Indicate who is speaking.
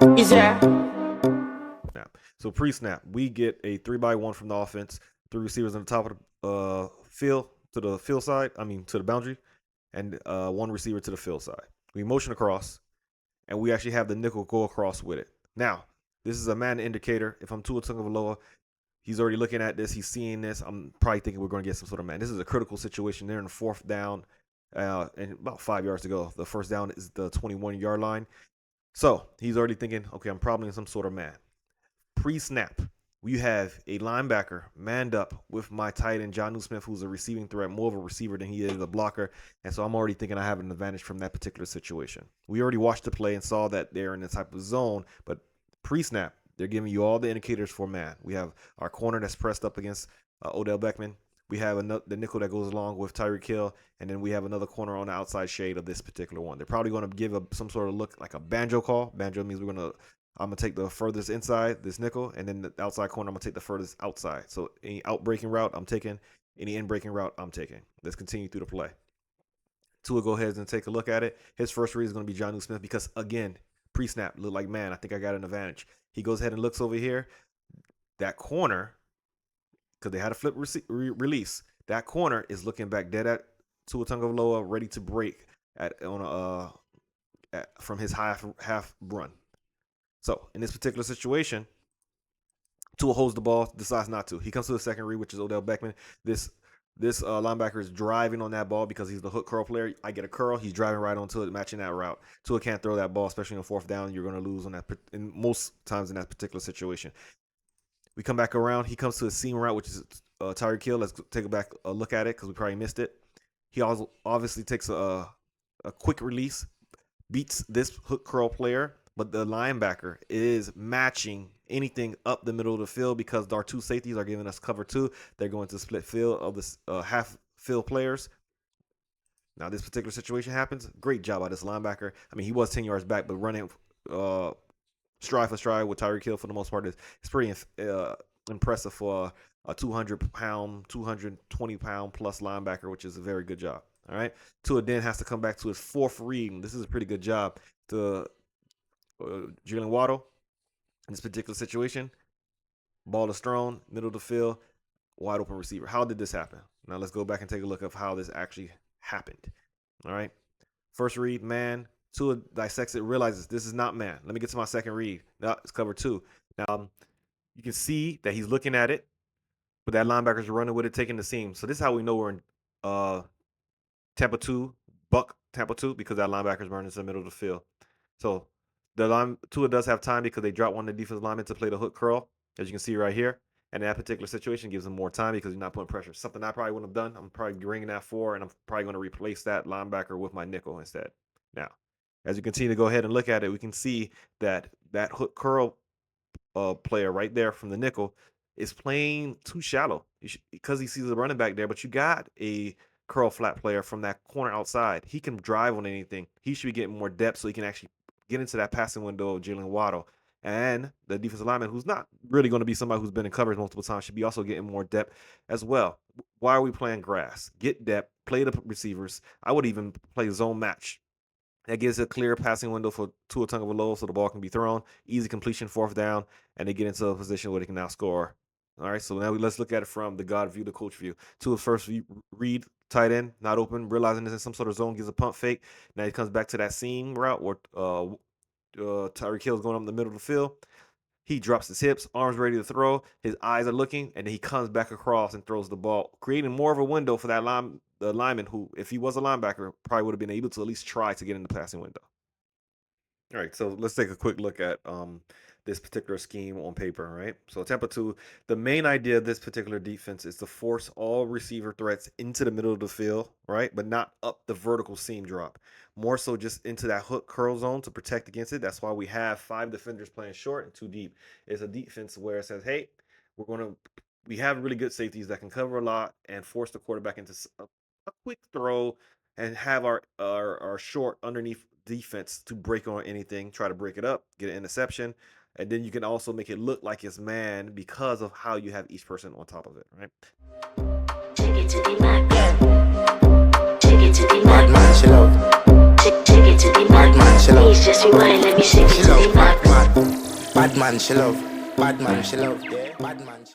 Speaker 1: Snap. So pre-snap, we get a 3-by-1 from the offense, 3 receivers on the top of the field to the field side. I mean to the boundary, and 1 receiver to the field side. We motion across, and we actually have the nickel go across with it. Now, this is a man indicator. If I'm Tua Tagovailoa, he's already looking at this. He's seeing this. I'm probably thinking we're going to get some sort of man. This is a critical situation. They're in the 4th down, and about 5 yards to go. The first down is the 21-yard line. So he's already thinking, okay, I'm probably in some sort of man. Pre-snap, we have a linebacker manned up with my tight end, Jonnu Smith, who's a receiving threat, more of a receiver than he is a blocker. And so I'm already thinking I have an advantage from that particular situation. We already watched the play and saw that they're in the type of zone, but pre-snap, they're giving you all the indicators for man. We have our corner that's pressed up against Odell Beckham. We have the nickel that goes along with Tyreek Hill, and then we have another corner on the outside shade of this particular one. They're probably going to give some sort of look like a banjo call. Banjo means I'm going to take the furthest inside, this nickel, and then the outside corner, I'm going to take the furthest outside. So any out-breaking route, I'm taking. Any in-breaking route, I'm taking. Let's continue through the play. Tua go ahead and take a look at it. His first read is going to be Jonnu Smith because, again, pre-snap, look like, man, I think I got an advantage. He goes ahead and looks over here. That corner, because they had a flip release, that corner is looking back dead at Tua Tagovailoa, ready to break from his half run. So in this particular situation, Tua holds the ball, decides not to. He comes to the second read, which is Odell Beckham. This linebacker is driving on that ball because he's the hook curl player. I get a curl, he's driving right onto it, matching that route. Tua can't throw that ball, especially on 4th down. You're going to lose on that, in most times in that particular situation. We come back around. He comes to a seam route, which is Tyreek Hill. Let's take a look at it because we probably missed it. He also obviously takes a quick release, beats this hook curl player, but the linebacker is matching anything up the middle of the field because our 2 safeties are giving us cover 2. They're going to split field of this half field players. Now this particular situation happens. Great job by this linebacker. I mean, he was 10 yards back, but running stride for stride with Tyreek Hill for the most part is pretty impressive for a 200-pound, 220-pound plus linebacker, which is a very good job. All right. Tua then has to come back to his 4th read. This is a pretty good job to Jalen Waddle in this particular situation. Ball is thrown, middle of the field, wide open receiver. How did this happen? Now let's go back and take a look at how this actually happened. All right. First read, man. Tua dissects it, realizes this is not man. Let me get to my second read. Now it's cover 2. Now you can see that he's looking at it, but that linebacker's running with it, taking the seam. So this is how we know we're in Tampa 2, Tampa 2, because that linebacker's running to the middle of the field. So Tua does have time because they dropped one of the defensive linemen to play the hook curl, as you can see right here. And that particular situation gives him more time because he's not putting pressure. Something I probably wouldn't have done. I'm probably bringing that 4, and I'm probably going to replace that linebacker with my nickel instead. Now, as you continue to go ahead and look at it, we can see that hook curl player right there from the nickel is playing too shallow because he sees the running back there, but you got a curl flat player from that corner outside. He can drive on anything. He should be getting more depth so he can actually get into that passing window of Jalen Waddle. And the defensive lineman, who's not really going to be somebody who's been in coverage multiple times, should be also getting more depth as well. Why are we playing grass? Get depth, play the receivers. I would even play zone match. That gives a clear passing window for Tua Tagovailoa so the ball can be thrown. Easy completion, 4th down, and they get into a position where they can now score. All right, so now let's look at it from the God view, the coach view. Tua's first read, tight end, not open, realizing this in some sort of zone, gives a pump fake. Now he comes back to that seam route where Tyreek Hill is going up in the middle of the field. He drops his hips, arms ready to throw. His eyes are looking, and then he comes back across and throws the ball, creating more of a window for that the lineman who, if he was a linebacker, probably would have been able to at least try to get in the passing window. All right, so let's take a quick look at this particular scheme on paper, right? So Tampa 2, the main idea of this particular defense is to force all receiver threats into the middle of the field, right? But not up the vertical seam drop. More so just into that hook curl zone to protect against it. That's why we have 5 defenders playing short and 2 deep. It's a defense where it says, hey, we have really good safeties that can cover a lot and force the quarterback into a quick throw and have our short underneath defense to break on anything, try to break it up, get an interception. And then you can also make it look like it's man because of how you have each person on top of it, right?
Speaker 2: Take it to the max. Take it to the max. Man, chill out. Take it to the max. Man, chill out. Please just rewind, let me shake it to the max.
Speaker 3: Bad man she love, bad man she love, yeah. Bad man she